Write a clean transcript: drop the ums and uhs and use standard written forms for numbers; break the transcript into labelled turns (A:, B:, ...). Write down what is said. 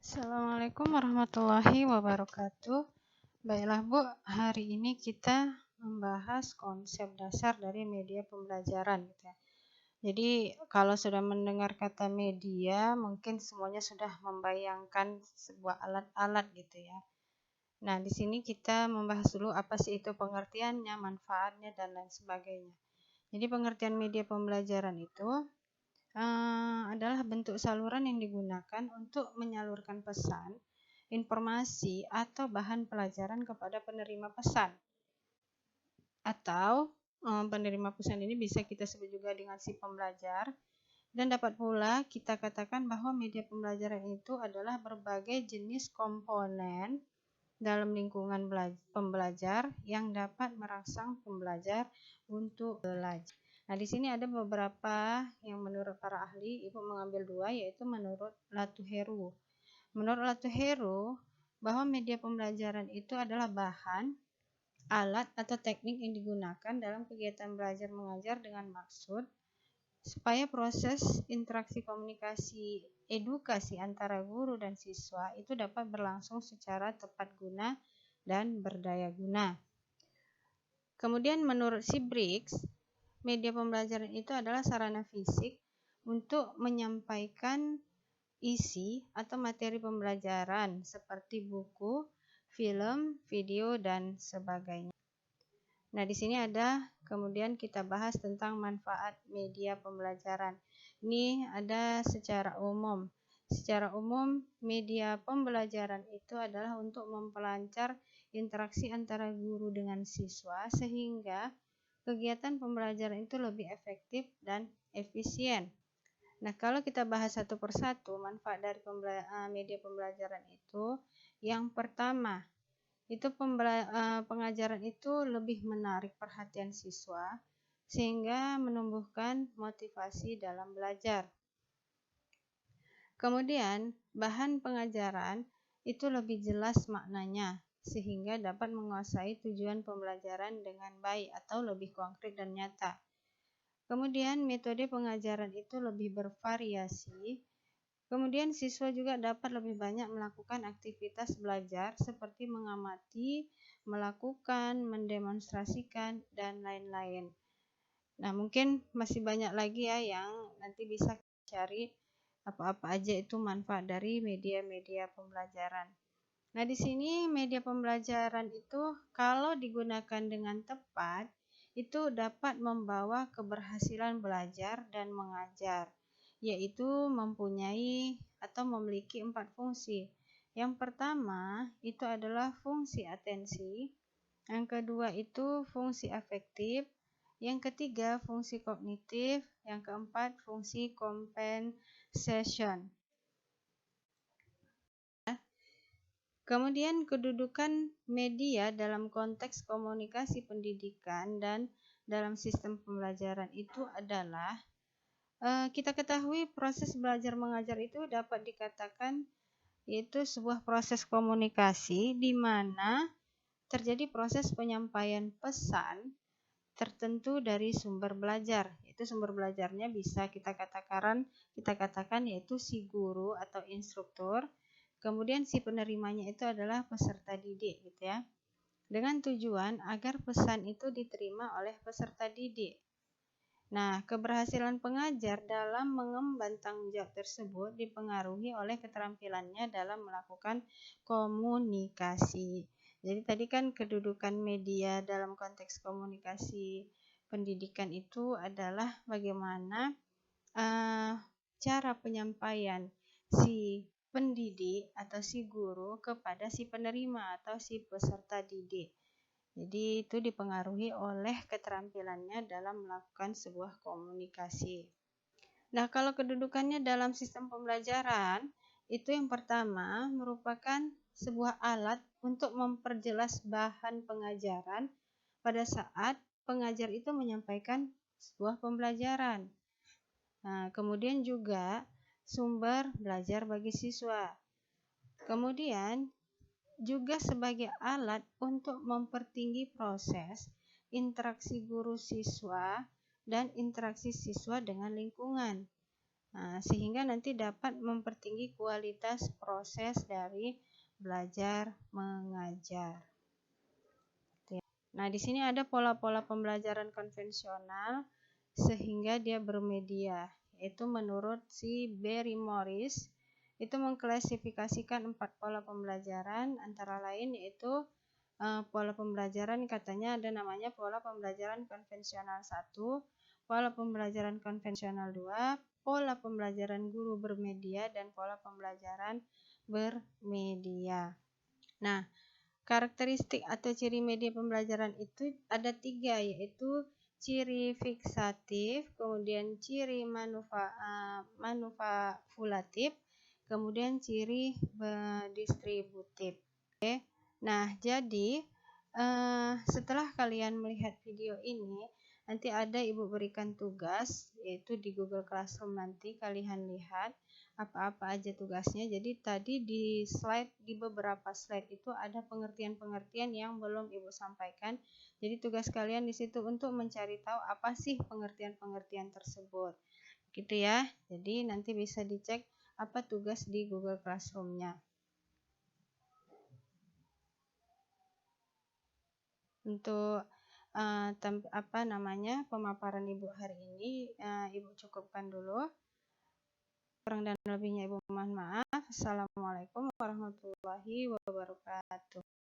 A: Assalamualaikum warahmatullahi wabarakatuh. Baiklah Bu, hari ini kita membahas konsep dasar dari media pembelajaran gitu ya. Jadi kalau sudah mendengar kata media, mungkin semuanya sudah membayangkan sebuah alat-alat gitu ya. Nah, di sini kita membahas dulu apa sih itu pengertiannya, manfaatnya, dan lain sebagainya. Jadi pengertian media pembelajaran itu adalah bentuk saluran yang digunakan untuk menyalurkan pesan, informasi, atau bahan pelajaran kepada penerima pesan. Atau penerima pesan ini bisa kita sebut juga dengan si pembelajar. Dan dapat pula kita katakan bahwa media pembelajaran itu adalah berbagai jenis komponen dalam lingkungan pembelajar yang dapat merangsang pembelajar untuk belajar. Nah, di sini ada beberapa yang menurut para ahli, Ibu mengambil dua, yaitu menurut Latuheru. Menurut Latuheru, bahwa media pembelajaran itu adalah bahan, alat, atau teknik yang digunakan dalam kegiatan belajar mengajar dengan maksud supaya proses interaksi komunikasi edukasi antara guru dan siswa itu dapat berlangsung secara tepat guna dan berdaya guna. Kemudian menurut si Briggs, media pembelajaran itu adalah sarana fisik untuk menyampaikan isi atau materi pembelajaran seperti buku, film, video, dan sebagainya. Nah, di sini ada kemudian kita bahas tentang manfaat media pembelajaran. Ini ada secara umum. Secara umum, media pembelajaran itu adalah untuk memperlancar interaksi antara guru dengan siswa sehingga kegiatan pembelajaran itu lebih efektif dan efisien. Nah, kalau kita bahas satu persatu manfaat dari media pembelajaran itu, yang pertama, itu pengajaran itu lebih menarik perhatian siswa sehingga menumbuhkan motivasi dalam belajar. Kemudian, bahan pengajaran itu lebih jelas maknanya sehingga dapat menguasai tujuan pembelajaran dengan baik atau lebih konkret dan nyata. Kemudian, metode pengajaran itu lebih bervariasi. Kemudian siswa juga dapat lebih banyak melakukan aktivitas belajar seperti mengamati, melakukan, mendemonstrasikan, dan lain-lain. Nah, mungkin masih banyak lagi ya yang nanti bisa cari apa-apa aja itu manfaat dari media-media pembelajaran. Nah, di sini media pembelajaran itu kalau digunakan dengan tepat, itu dapat membawa keberhasilan belajar dan mengajar, yaitu mempunyai atau memiliki 4 fungsi. Yang pertama itu adalah fungsi atensi, yang kedua itu fungsi afektif, yang ketiga fungsi kognitif, yang keempat fungsi compensation. Kemudian kedudukan media dalam konteks komunikasi pendidikan dan dalam sistem pembelajaran itu adalah kita ketahui proses belajar mengajar itu dapat dikatakan yaitu sebuah proses komunikasi di mana terjadi proses penyampaian pesan tertentu dari sumber belajar. Itu sumber belajarnya bisa kita katakan yaitu si guru atau instruktur. Kemudian si penerimanya itu adalah peserta didik gitu ya. Dengan tujuan agar pesan itu diterima oleh peserta didik. Nah, keberhasilan pengajar dalam mengemban tanggung jawab tersebut dipengaruhi oleh keterampilannya dalam melakukan komunikasi. Jadi tadi kan kedudukan media dalam konteks komunikasi pendidikan itu adalah bagaimana cara penyampaian si pendidik atau si guru kepada si penerima atau si peserta didik. Jadi itu dipengaruhi oleh keterampilannya dalam melakukan sebuah komunikasi. Nah, kalau kedudukannya dalam sistem pembelajaran, itu yang pertama merupakan sebuah alat untuk memperjelas bahan pengajaran pada saat pengajar itu menyampaikan sebuah pembelajaran. Nah, kemudian juga sumber belajar bagi siswa. Kemudian juga sebagai alat untuk mempertinggi proses interaksi guru siswa dan interaksi siswa dengan lingkungan. sehingga nanti dapat mempertinggi kualitas proses dari belajar mengajar. Nah, di sini ada pola-pola pembelajaran konvensional sehingga dia bermedia, yaitu menurut si Barry Morris itu mengklasifikasikan 4 pola pembelajaran, antara lain yaitu pola pembelajaran katanya ada namanya pola pembelajaran konvensional 1, pola pembelajaran konvensional 2, pola pembelajaran guru bermedia, dan pola pembelajaran bermedia. Nah, karakteristik atau ciri media pembelajaran itu ada 3, yaitu ciri fiksatif, kemudian ciri manipulatif, kemudian ciri distributif. Oke. Nah, jadi setelah kalian melihat video ini, nanti ada Ibu berikan tugas, yaitu di Google Classroom nanti kalian lihat apa-apa aja tugasnya. Jadi tadi di beberapa slide itu ada pengertian-pengertian yang belum Ibu sampaikan. Jadi tugas kalian di situ untuk mencari tahu apa sih pengertian-pengertian tersebut. Gitu ya. Jadi nanti bisa dicek apa tugas di Google Classroom-nya. Untuk pemaparan Ibu hari ini, Ibu cukupkan dulu. Kurang dan lebihnya Ibu mohon maaf. Assalamualaikum warahmatullahi wabarakatuh.